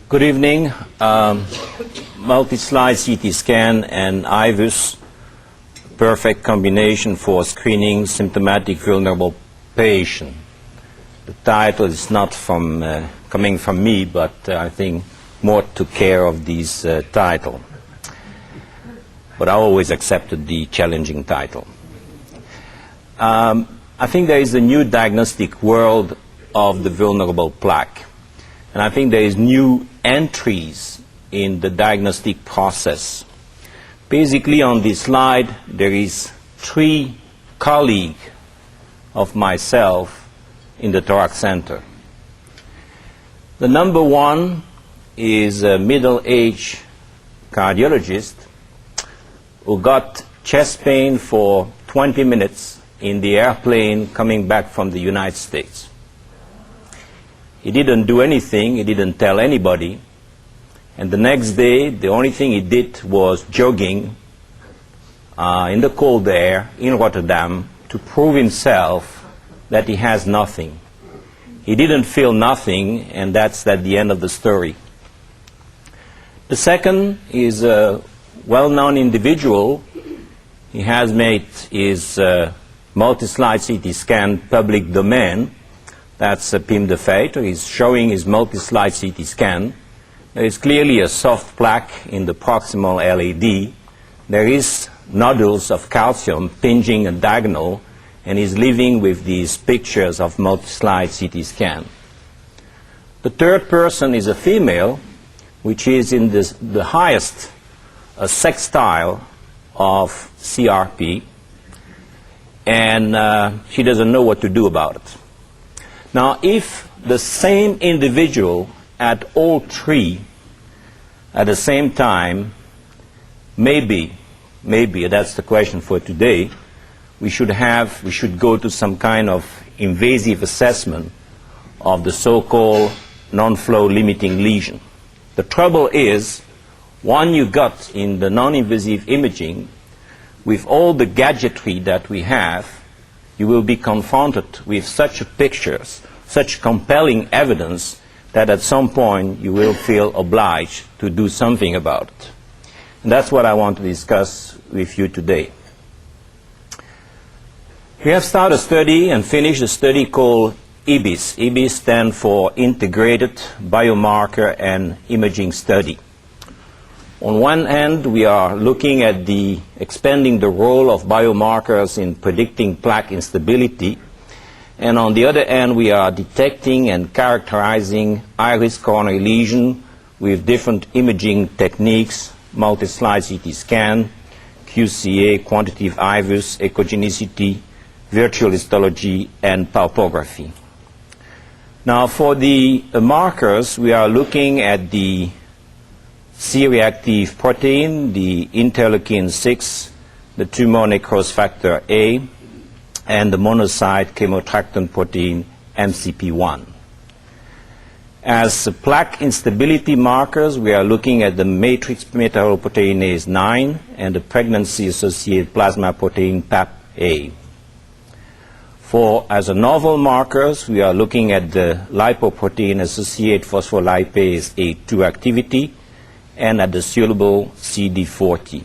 Good evening. Multi-slide CT scan and IVUS, perfect combination for screening symptomatic vulnerable patient. The title is not coming from me, but I think more took care of this title. But I always accepted the challenging title. I think there is a new diagnostic world of the vulnerable plaque. And I think there is new entries in the diagnostic process. Basically, on this slide, there is 3 colleagues of myself in the thorax center. The number 1 is a middle-aged cardiologist who got chest pain for 20 minutes in the airplane coming back from the United States. He didn't do anything, he didn't tell anybody, and the next day the only thing he did was jogging in the cold air in Rotterdam to prove himself that he has nothing. He didn't feel nothing, and that's at the end of the story. The second is a well-known individual. He has made his multi-slide CT scan public domain. That's Pim de Feiter. He's showing his multi-slide CT scan. There is clearly a soft plaque in the proximal LAD. There is nodules of calcium pinching a diagonal, and he's living with these pictures of multi-slide CT scan. The third person is a female, which is in the highest sextile of CRP, and she doesn't know what to do about it. Now, if the same individual at all 3 at the same time, maybe, that's the question for today, we should go to some kind of invasive assessment of the so-called non-flow limiting lesion. The trouble is, one you got in the non-invasive imaging, with all the gadgetry that we have, you will be confronted with such pictures, such compelling evidence, that at some point you will feel obliged to do something about it. And that's what I want to discuss with you today. We have started a study and finished a study called IBIS. IBIS stands for Integrated Biomarker and Imaging Study. On one hand, we are looking at expanding the role of biomarkers in predicting plaque instability, and on the other hand, we are detecting and characterizing high-risk coronary lesion with different imaging techniques, multi-slide CT scan, QCA, quantitative IVUS, echogenicity, virtual histology, and palpography. Now, for the markers, we are looking at the C-reactive protein, the interleukin-6, the tumor necrosis factor A, and the monocyte chemotactin protein, MCP1. As plaque instability markers, we are looking at the matrix metalloproteinase 9 and the pregnancy-associated plasma protein, PAP-A. As a novel markers, we are looking at the lipoprotein-associated phospholipase A2 activity, and at the soluble CD40.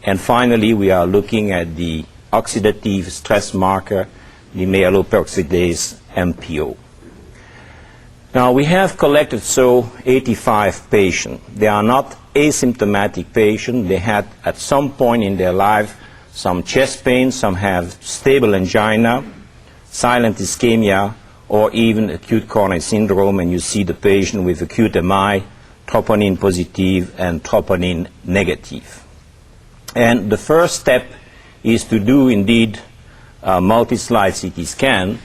And finally, we are looking at the oxidative stress marker, the myeloperoxidase MPO. Now, we have collected 85 patients. They are not asymptomatic patients. They had, at some point in their life, some chest pain, some have stable angina, silent ischemia, or even acute coronary syndrome, and you see the patient with acute MI, troponin positive and troponin negative. And the first step is to do indeed a multi-slide CT scan,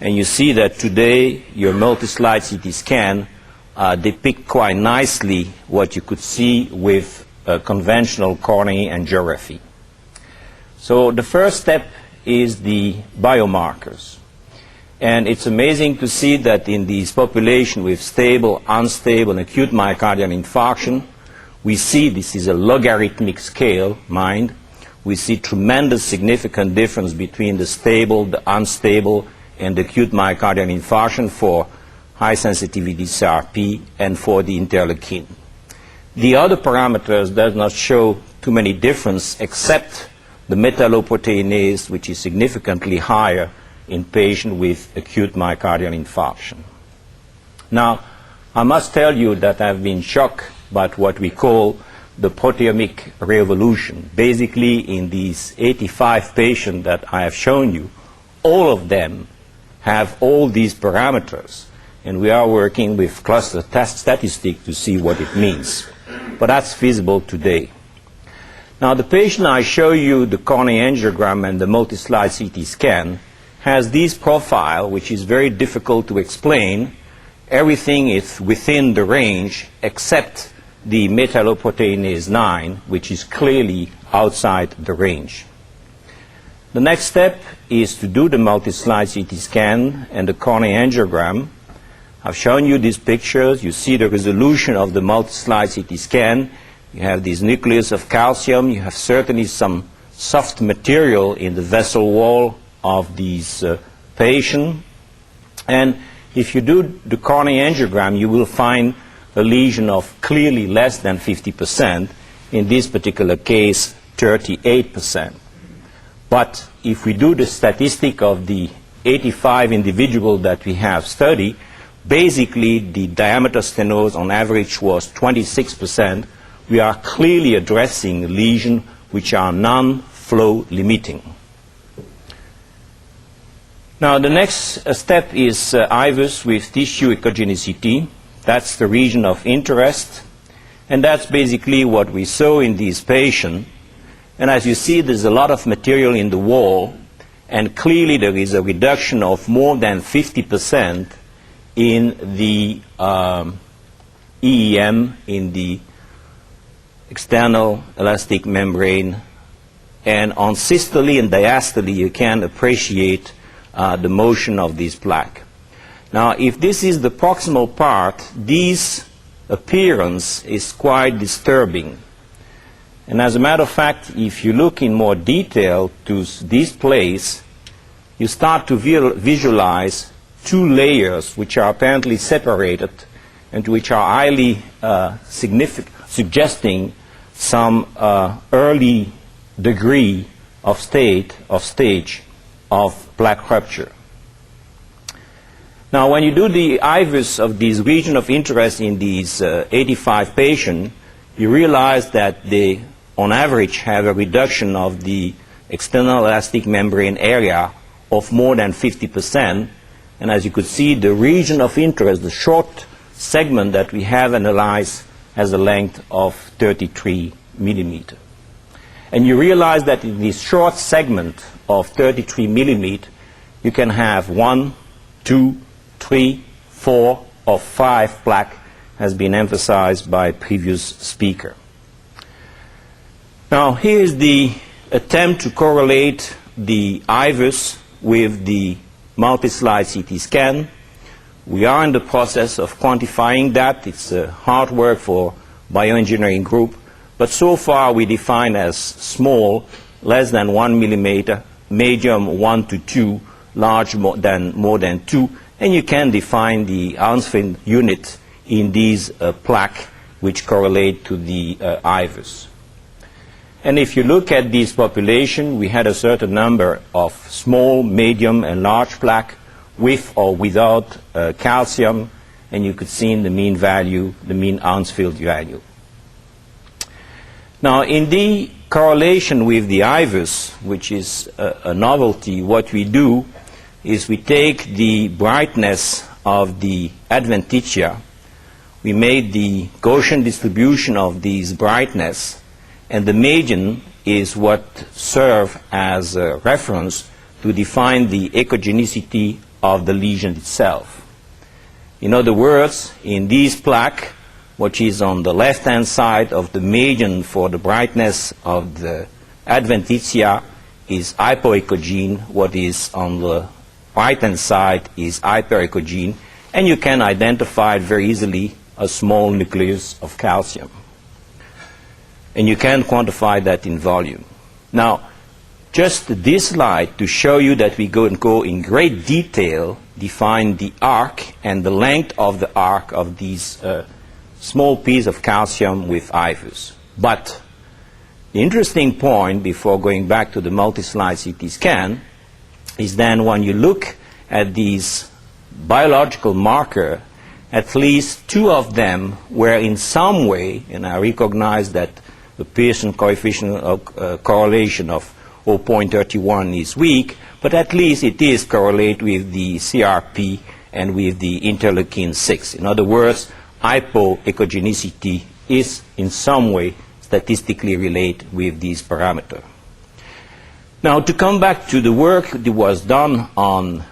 and you see that today your multi-slide CT scan depict quite nicely what you could see with conventional coronary angiography. So the first step is the biomarkers. And it's amazing to see that in these population with stable, unstable, and acute myocardial infarction, we see this is a logarithmic scale, mind. We see tremendous significant difference between the stable, the unstable, and the acute myocardial infarction for high sensitivity CRP, and for the interleukin. The other parameters does not show too many difference except the metalloproteinase, which is significantly higher in patients with acute myocardial infarction. Now, I must tell you that I've been shocked by what we call the proteomic revolution. Basically, in these 85 patients that I have shown you, all of them have all these parameters, and we are working with cluster test statistics to see what it means. But that's feasible today. Now, the patient I show you, the coronary angiogram and the multi-slide CT scan, has this profile, which is very difficult to explain. Everything is within the range except the metalloproteinase 9, which is clearly outside the range. The next step is to do the multi-slide CT scan and the coronary angiogram. I've shown you these pictures. You see the resolution of the multi-slide CT scan. You have this nucleus of calcium. You have certainly some soft material in the vessel wall of these patients. And if you do the coronary angiogram, you will find a lesion of clearly less than 50%. In this particular case, 38%. But if we do the statistic of the 85 individuals that we have studied, basically the diameter stenosis on average was 26%. We are clearly addressing lesions which are non-flow limiting. Now, the next step is IVUS with tissue echogenicity. That's the region of interest, and that's basically what we saw in these patients. And as you see, there's a lot of material in the wall, and clearly there is a reduction of more than 50% in the EEM, in the external elastic membrane, and on systole and diastole you can appreciate the motion of this plaque. Now, if this is the proximal part, this appearance is quite disturbing. And as a matter of fact, if you look in more detail to this place, you start to visualize two layers which are apparently separated and which are highly suggesting some early degree of stage of plaque rupture. Now, when you do the IVUS of this region of interest in these 85 patients, you realize that they, on average, have a reduction of the external elastic membrane area of more than 50%. And as you could see, the region of interest, the short segment that we have analyzed, has a length of 33 millimeters. And you realize that in this short segment of 33 millimeters, you can have 1, 2, 3, 4, or 5 plaque, has been emphasized by previous speaker. Now, here is the attempt to correlate the IVUS with the multi-slide CT scan. We are in the process of quantifying that. It's hard work for bioengineering group, but so far we define as small, less than 1 millimeter, medium 1 to 2, large more than 2, and you can define the Hounsfield unit in these plaque which correlate to the IVUS. And if you look at this population, we had a certain number of small, medium, and large plaque with or without calcium, and you could see in the mean value, the mean Hounsfield value. Now, in the correlation with the IVUS, which is a novelty, what we do is we take the brightness of the adventitia, we made the Gaussian distribution of these brightness, and the median is what serves as a reference to define the echogenicity of the lesion itself. In other words, in this plaque, which is on the left-hand side of the median for the brightness of the adventitia, is hypoechogene. What is on the right-hand side is hyperechogene, and you can identify very easily a small nucleus of calcium. And you can quantify that in volume. Now, just this slide to show you that we go in great detail define the arc and the length of the arc of these small piece of calcium with IVUS. But the interesting point, before going back to the multi-slide CT scan, is then when you look at these biological markers, at least two of them were in some way, and I recognize that the Pearson coefficient of correlation of 0.31 is weak, but at least it is correlate with the CRP and with the interleukin-6. In other words, hypoechogenicity is in some way statistically related with these parameters. Now, to come back to the work that was done on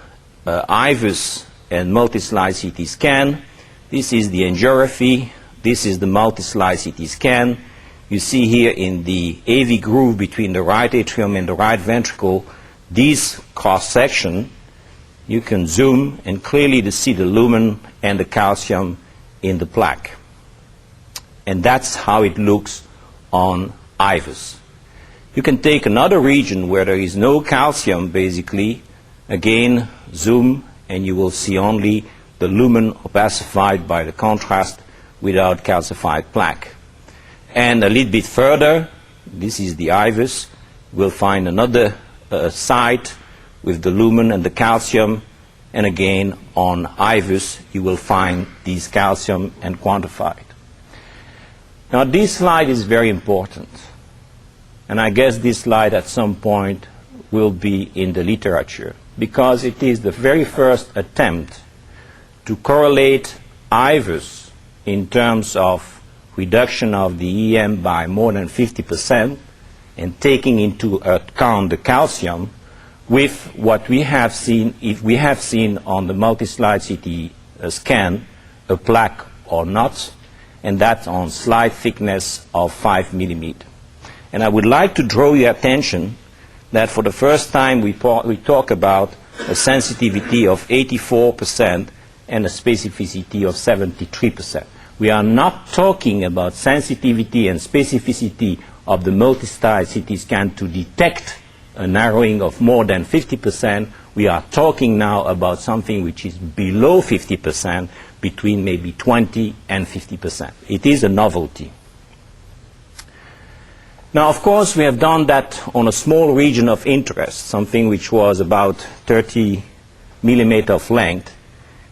IVUS and multi-slide CT scan, this is the angiography, this is the multi-slide CT scan. You see here in the AV groove between the right atrium and the right ventricle, this cross-section, you can zoom and clearly see the lumen and the calcium in the plaque. And that's how it looks on IVUS. You can take another region where there is no calcium, basically, again, zoom, and you will see only the lumen opacified by the contrast without calcified plaque. And a little bit further, this is the IVUS, we'll find another site with the lumen and the calcium, and again, on IVUS, you will find these calcium and quantified. Now, this slide is very important, and I guess this slide at some point will be in the literature, because it is the very first attempt to correlate IVUS in terms of reduction of the EM by more than 50% and taking into account the calcium with what we have seen, if we have seen on the multi-slide CT scan, a plaque or not, and that's on slide thickness of 5 millimeters. And I would like to draw your attention that for the first time we talk about a sensitivity of 84% and a specificity of 73%. We are not talking about sensitivity and specificity of the multi-slide CT scan to detect a narrowing of more than 50%. We are talking now about something which is below 50%, between maybe 20 and 50%. It is a novelty. Now, of course, we have done that on a small region of interest, something which was about 30 millimeters of length,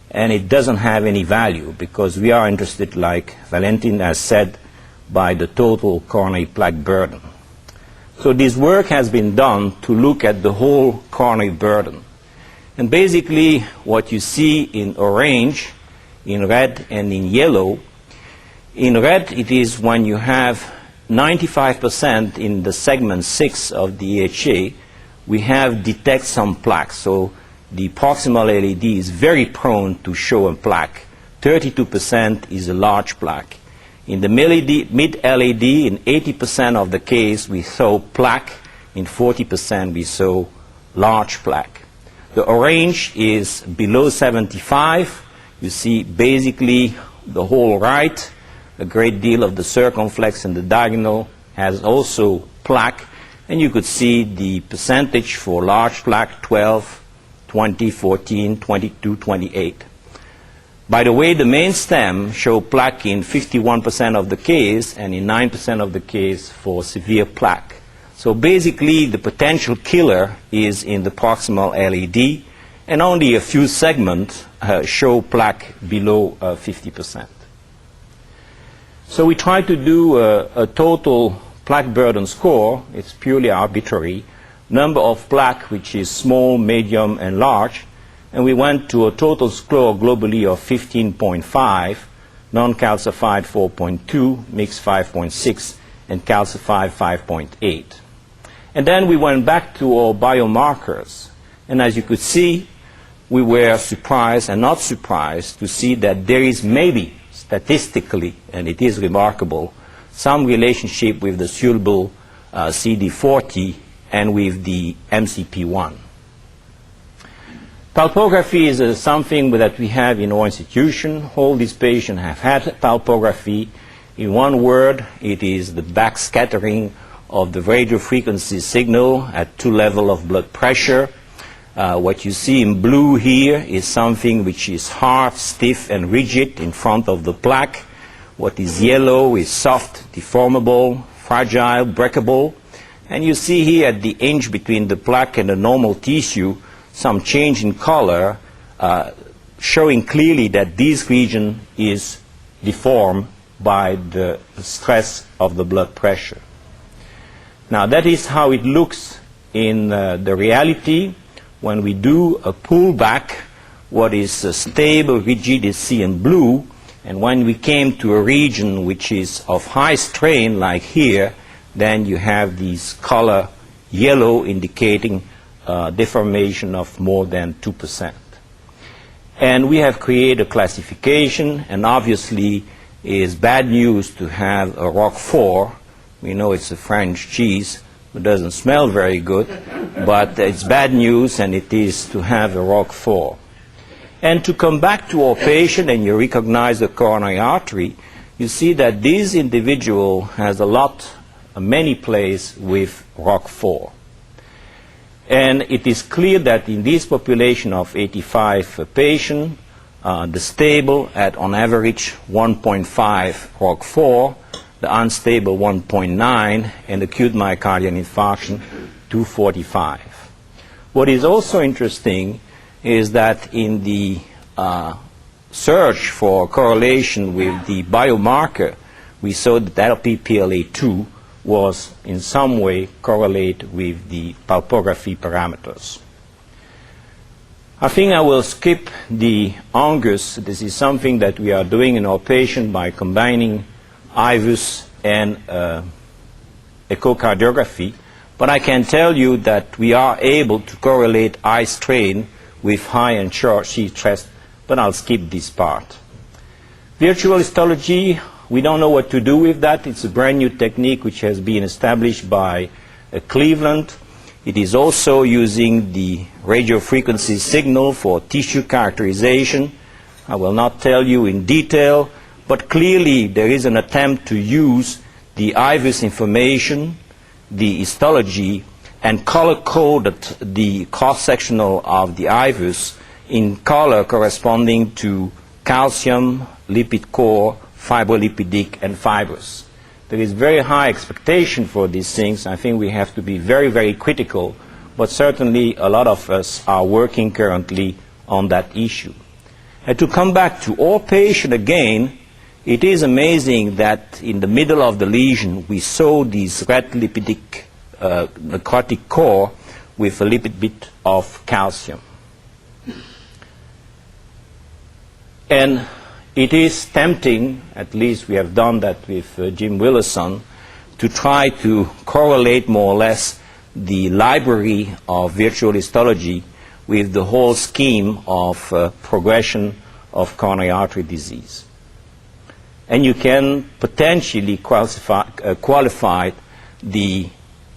and it doesn't have any value because we are interested, like Valentin has said, by the total coronary plaque burden. So this work has been done to look at the whole coronary burden. And basically what you see in orange, in red and in yellow, in red it is when you have 95% in the segment 6 of the AHA, we have detect some plaque. So the proximal LED is very prone to show a plaque. 32% is a large plaque. In the mid-LED, in 80% of the case, we saw plaque. In 40%, we saw large plaque. The orange is below 75. You see basically the whole right, a great deal of the circumflex and the diagonal has also plaque. And you could see the percentage for large plaque, 12, 20, 14, 22, 28. By the way, the main stem show plaque in 51% of the case and in 9% of the case for severe plaque. So basically, the potential killer is in the proximal LED, and only a few segments show plaque below 50%. So we try to do a total plaque burden score. It's purely arbitrary. Number of plaque, which is small, medium, and large. And we went to a total score globally of 15.5, non-calcified 4.2, mixed 5.6, and calcified 5.8. And then we went back to our biomarkers. And as you could see, we were surprised and not surprised to see that there is maybe statistically, and it is remarkable, some relationship with the soluble CD40 and with the MCP1. Palpography is something that we have in our institution. All these patients have had palpography. In one word, it is the backscattering of the radiofrequency signal at 2 levels of blood pressure. What you see in blue here is something which is hard, stiff, and rigid in front of the plaque. What is yellow is soft, deformable, fragile, breakable. And you see here at the inch between the plaque and the normal tissue some change in color, showing clearly that this region is deformed by the stress of the blood pressure. Now that is how it looks in the reality. When we do a pullback, what is stable, rigid is seen in blue, and when we came to a region which is of high strain, like here, then you have this color yellow indicating deformation of more than 2%. And we have created a classification, and obviously it is bad news to have a Roquefort. We know it's a French cheese. It doesn't smell very good, but it's bad news, and it is to have a Roquefort. And to come back to our patient, and you recognize the coronary artery, you see that this individual has many places with Roquefort. And it is clear that in this population of 85 patients, the stable at on average 1.5 Roquefort, the unstable 1.9, and acute myocardial infarction 245. What is also interesting is that in the search for correlation with the biomarker, we saw that LPPLA2 was in some way correlated with the palpography parameters. I think I will skip the Angus. This is something that we are doing in our patient by combining IVUS and echocardiography, but I can tell you that we are able to correlate eye strain with high and short sheath stress, but I'll skip this part. Virtual histology, we don't know what to do with that. It's a brand new technique which has been established by Cleveland. It is also using the radio frequency signal for tissue characterization. I will not tell you in detail, but clearly there is an attempt to use the IVUS information, the histology, and color-coded the cross-sectional of the IVUS in color corresponding to calcium, lipid core, fibrolipidic, and fibrous. There is very high expectation for these things. I think we have to be very, very critical, but certainly a lot of us are working currently on that issue. And to come back to our patient again, it is amazing that in the middle of the lesion we saw this red lipidic necrotic core with a little bit of calcium. And it is tempting, at least we have done that with Jim Willison, to try to correlate more or less the library of virtual histology with the whole scheme of progression of coronary artery disease. And you can potentially qualify the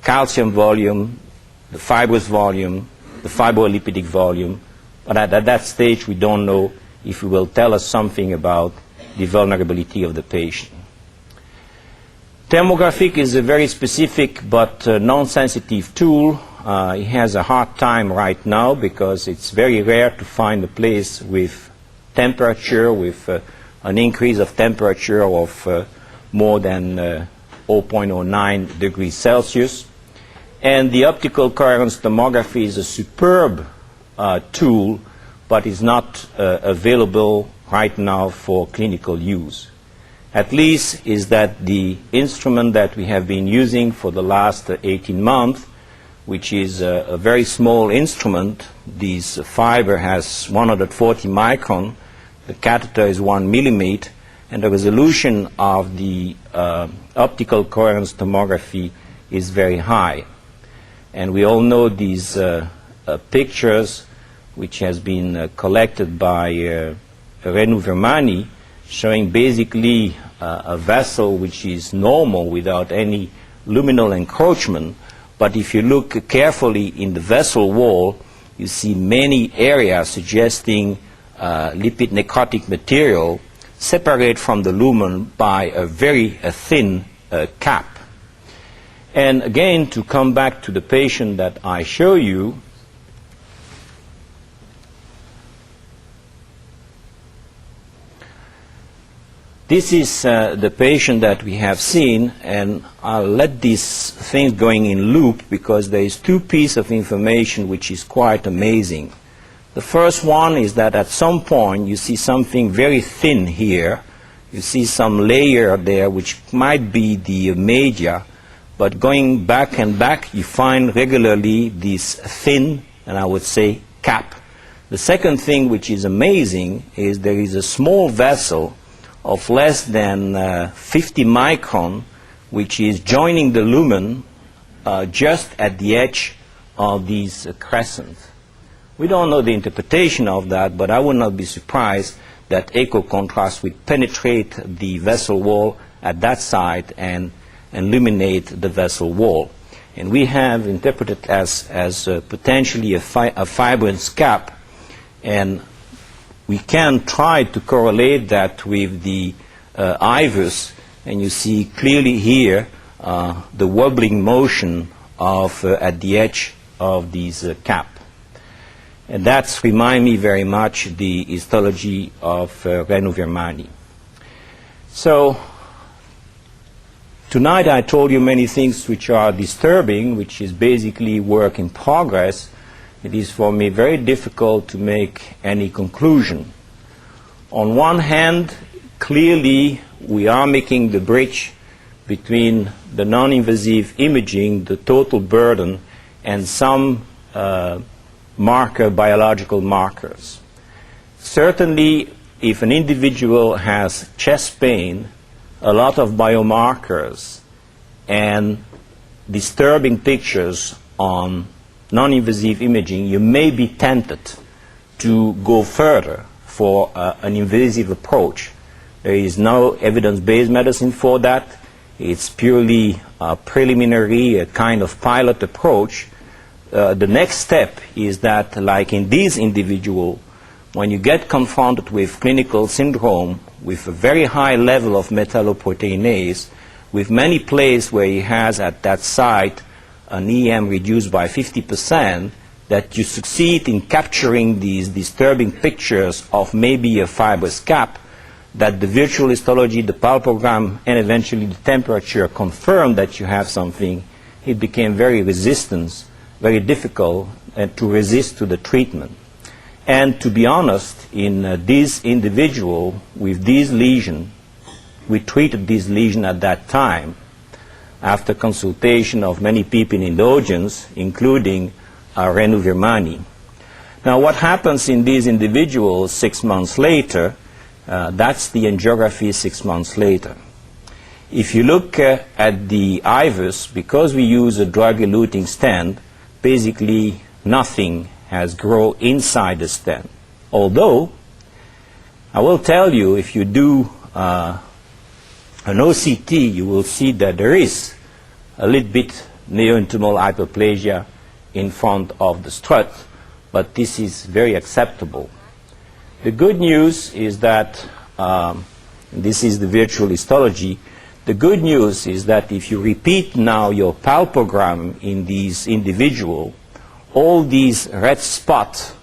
calcium volume, the fibrous volume, the fibrolipidic volume, but at that stage we don't know if it will tell us something about the vulnerability of the patient. Thermographic is a very specific but non-sensitive tool. It has a hard time right now because it's very rare to find a place with temperature, with an increase of temperature of more than 0.09 degrees Celsius. And the optical coherence tomography is a superb tool, but is not available right now for clinical use. At least is that the instrument that we have been using for the last 18 months, which is a very small instrument. This fiber has 140 micron, the catheter is 1 millimeter, and the resolution of the optical coherence tomography is very high. And we all know these pictures which has been collected by Renu Vermani, showing basically a vessel which is normal without any luminal encroachment. But if you look carefully in the vessel wall, you see many areas suggesting lipid necrotic material separate from the lumen by a very thin cap. And again, to come back to the patient that I show you, This is the patient that we have seen, and I'll let these things going in loop because there is two pieces of information which is quite amazing. The first one is that at some point you see something very thin here. You see some layer there which might be the media, but going back and back you find regularly this thin, and I would say, cap. The second thing which is amazing is there is a small vessel of less than 50 micron, which is joining the lumen just at the edge of these crescents. We don't know the interpretation of that, but I would not be surprised that echo contrast would penetrate the vessel wall at that site and illuminate the vessel wall. And we have interpreted as potentially a fibrous cap, and we can try to correlate that with the IVUS, and you see clearly here the wobbling motion of at the edge of these cap. And that's remind me very much the histology of Renu-Virmani. So tonight I told you many things which are disturbing, which is basically work in progress. It is for me very difficult to make any conclusion. On one hand, clearly we are making the bridge between the non-invasive imaging, the total burden, and some biological markers. Certainly, if an individual has chest pain, a lot of biomarkers and disturbing pictures on non-invasive imaging, you may be tempted to go further for an invasive approach. There is no evidence-based medicine for that. It's purely preliminary, a kind of pilot approach. The next step is that, like in this individual, when you get confronted with clinical syndrome with a very high level of metalloproteinase, with many places where he has at that site an EM reduced by 50%, that you succeed in capturing these disturbing pictures of maybe a fibrous cap, that the virtual histology, the palpogram, and eventually the temperature confirm that you have something, it became very very difficult to resist to the treatment. And to be honest, in this individual with this lesion, we treated this lesion at that time after consultation of many people in the audience, including Renu-Virmani. Now what happens in these individuals 6 months later, that's the angiography 6 months later. If you look at the IVUS, because we use a drug-eluting stent, basically nothing has grown inside the stent. Although, I will tell you, if you do an OCT, you will see that there is a little bit neointimal hyperplasia in front of the strut, but this is very acceptable. The good news is that, this is the virtual histology, the good news is that if you repeat now your palpogram in these individuals, all these red spots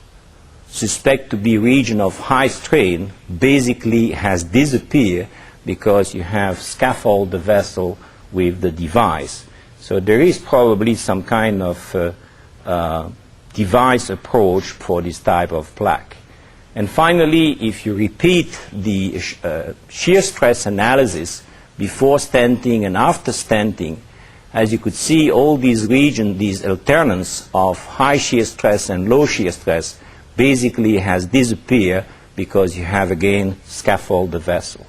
suspect to be region of high strain basically has disappeared because you have scaffolded the vessel with the device. So there is probably some kind of device approach for this type of plaque. And finally, if you repeat the shear stress analysis before stenting and after stenting, as you could see, all these regions, these alternance of high shear stress and low shear stress basically has disappeared because you have again scaffolded the vessel.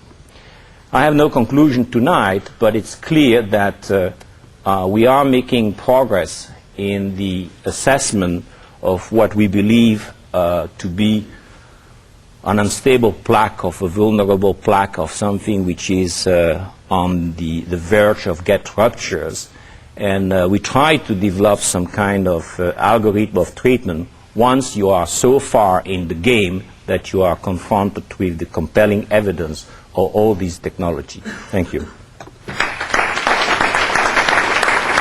I have no conclusion tonight, but it's clear that we are making progress in the assessment of what we believe to be an unstable plaque, of a vulnerable plaque, of something which is on the verge of get ruptures. And we try to develop some kind of algorithm of treatment once you are so far in the game that you are confronted with the compelling evidence of all these technology. Thank you.